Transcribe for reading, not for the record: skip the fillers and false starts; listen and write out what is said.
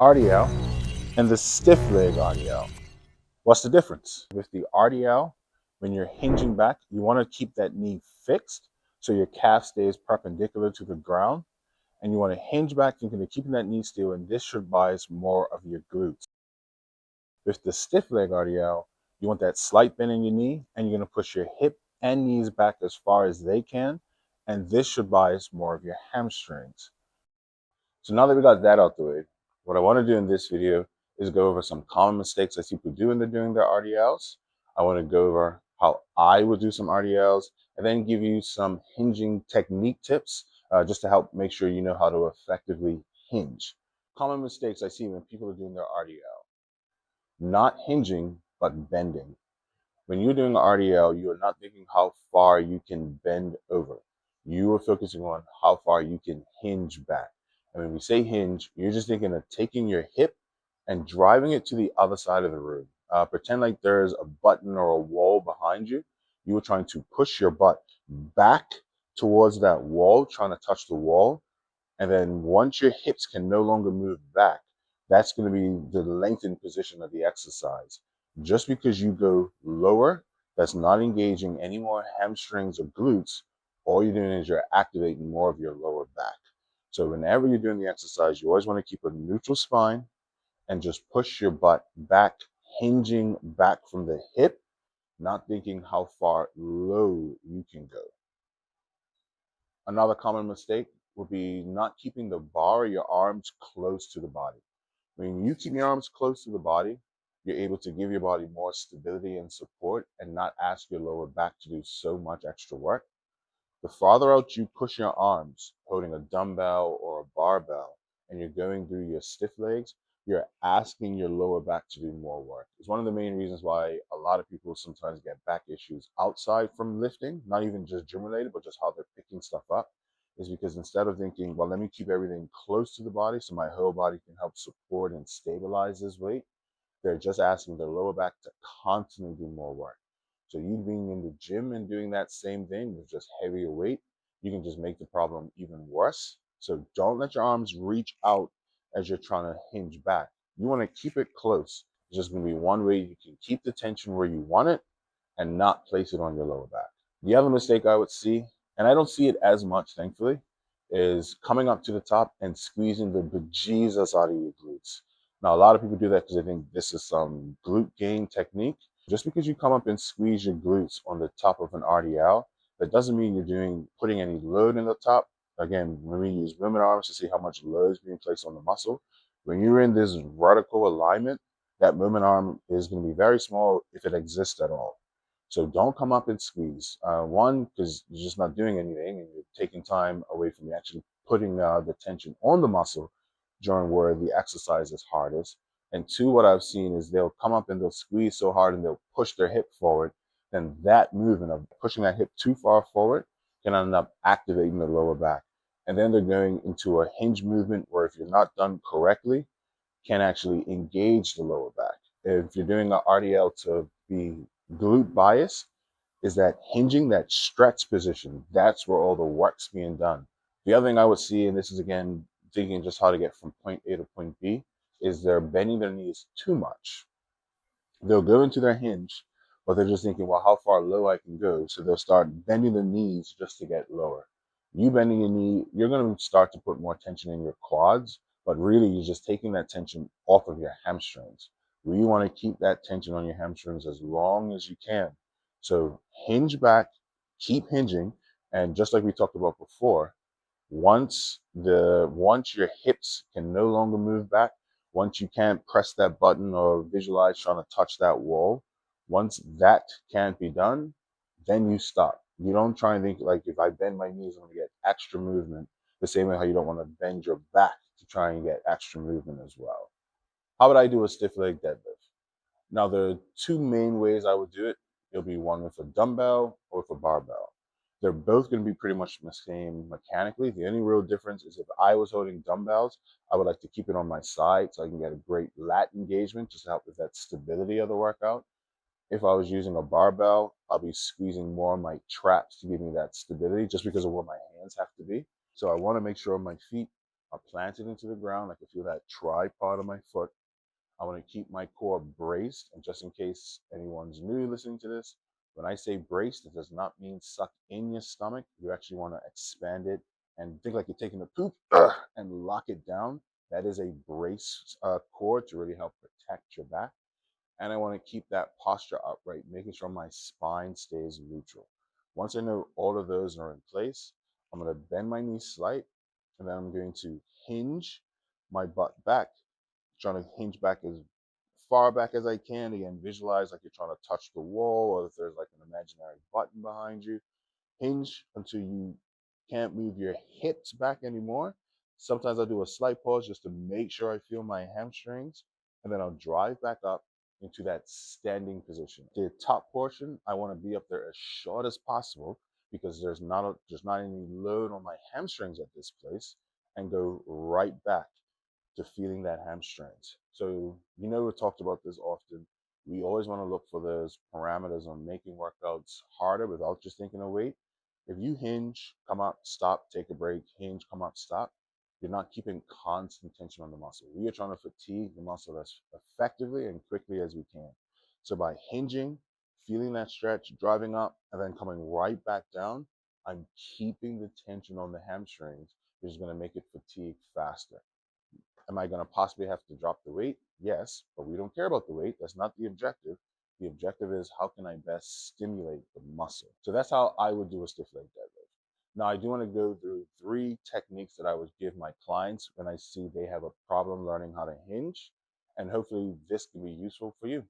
RDL and the stiff leg RDL. What's the difference? With the RDL, when you're hinging back, you want to keep that knee fixed so your calf stays perpendicular to the ground. And you want to hinge back, thinking of keeping that knee still, and this should bias more of your glutes. With the stiff leg RDL, you want that slight bend in your knee, and you're going to push your hip and knees back as far as they can, and this should bias more of your hamstrings. So now that we got that out the way, what I want to do in this video is go over some common mistakes I see people do when they're doing their RDLs. I want to go over how I would do some RDLs, and then give you some hinging technique tips just to help make sure you know how to effectively hinge. Common mistakes I see when people are doing their RDL. Not hinging, but bending. When you're doing an RDL, you are not thinking how far you can bend over. You are focusing on how far you can hinge back. And when we say hinge, you're just thinking of taking your hip and driving it to the other side of the room. Pretend like there's a button or a wall behind you. You are trying to push your butt back towards that wall, trying to touch the wall. And then once your hips can no longer move back, that's going to be the lengthened position of the exercise. Just because you go lower, that's not engaging any more hamstrings or glutes. All you're doing is you're activating more of your lower back. So whenever you're doing the exercise, you always want to keep a neutral spine and just push your butt back, hinging back from the hip, not thinking how far low you can go. Another common mistake would be not keeping the bar or your arms close to the body. When you keep your arms close to the body, you're able to give your body more stability and support and not ask your lower back to do so much extra work. The farther out you push your arms, holding a dumbbell or a barbell, and you're going through your stiff legs, you're asking your lower back to do more work. It's one of the main reasons why a lot of people sometimes get back issues outside from lifting, not even just gym related, but just how they're picking stuff up, is because instead of thinking, well, let me keep everything close to the body so my whole body can help support and stabilize this weight, they're just asking their lower back to constantly do more work. So you being in the gym and doing that same thing with just heavier weight, you can just make the problem even worse. So don't let your arms reach out as you're trying to hinge back. You want to keep it close. It's just going to be one way you can keep the tension where you want it and not place it on your lower back. The other mistake I would see, and I don't see it as much, thankfully, is coming up to the top and squeezing the bejesus out of your glutes. Now, a lot of people do that because they think this is some glute gain technique. Just because you come up and squeeze your glutes on the top of an RDL, that doesn't mean you're putting any load in the top. Again, when we use women arms to see how much load is being placed on the muscle, when you're in this vertical alignment, that movement arm is going to be very small if it exists at all. So don't come up and squeeze. One, because you're just not doing anything and you're taking time away from you actually putting the tension on the muscle during where the exercise is hardest. And two, what I've seen is they'll come up and they'll squeeze so hard and they'll push their hip forward. Then that movement of pushing that hip too far forward can end up activating the lower back. And then they're going into a hinge movement where if you're not done correctly, can actually engage the lower back. If you're doing an RDL to be glute bias, is that hinging, that stretch position. That's where all the work's being done. The other thing I would see, and this is again thinking just how to get from point A to point B, is they're bending their knees too much. They'll go into their hinge, but they're just thinking, well, how far low I can go. So they'll start bending the knees just to get lower. You bending your knee, you're going to start to put more tension in your quads, but really you're just taking that tension off of your hamstrings. We want to keep that tension on your hamstrings as long as you can. So hinge back, keep hinging, and just like we talked about before, once your hips can no longer move back, once you can't press that button or visualize trying to touch that wall, once that can't be done, then you stop. You don't try and think like, if I bend my knees, I'm gonna get extra movement. The same way how you don't want to bend your back to try and get extra movement as well. How would I do a stiff leg deadlift? Now, there are two main ways I would do it. It'll be one with a dumbbell or with a barbell. They're both going to be pretty much the same mechanically. The only real difference is if I was holding dumbbells, I would like to keep it on my side so I can get a great lat engagement, just to help with that stability of the workout. If I was using a barbell, I'll be squeezing more on my traps to give me that stability just because of where my hands have to be. So I want to make sure my feet are planted into the ground. I can feel that tripod of my foot. I want to keep my core braced. And just in case anyone's new listening to this, when I say braced, it does not mean suck in your stomach. You actually want to expand it and think like you're taking a poop and lock it down. That is a brace core to really help protect your back. And I want to keep that posture upright, making sure my spine stays neutral. Once I know all of those are in place, I'm going to bend my knees slight, and then I'm going to hinge my butt back, trying to hinge back as far back as I can. Again, visualize like you're trying to touch the wall, or if there's like an imaginary button behind you. Hinge until you can't move your hips back anymore. Sometimes I'll do a slight pause just to make sure I feel my hamstrings, and then I'll drive back up into that standing position. The top portion, I want to be up there as short as possible because there's not any load on my hamstrings at this place, and go right back to feeling that hamstrings. So, we talked about this often. We always want to look for those parameters on making workouts harder without just thinking of weight. If you hinge, come up, stop, take a break, hinge, come up, stop, you're not keeping constant tension on the muscle. We are trying to fatigue the muscle as effectively and quickly as we can. So by hinging, feeling that stretch, driving up, and then coming right back down, I'm keeping the tension on the hamstrings, which is going to make it fatigue faster. Am I going to possibly have to drop the weight? Yes, but we don't care about the weight. That's not the objective. The objective is how can I best stimulate the muscle? So that's how I would do a stiff leg deadlift. Now, I do want to go through 3 techniques that I would give my clients when I see they have a problem learning how to hinge. And hopefully this can be useful for you.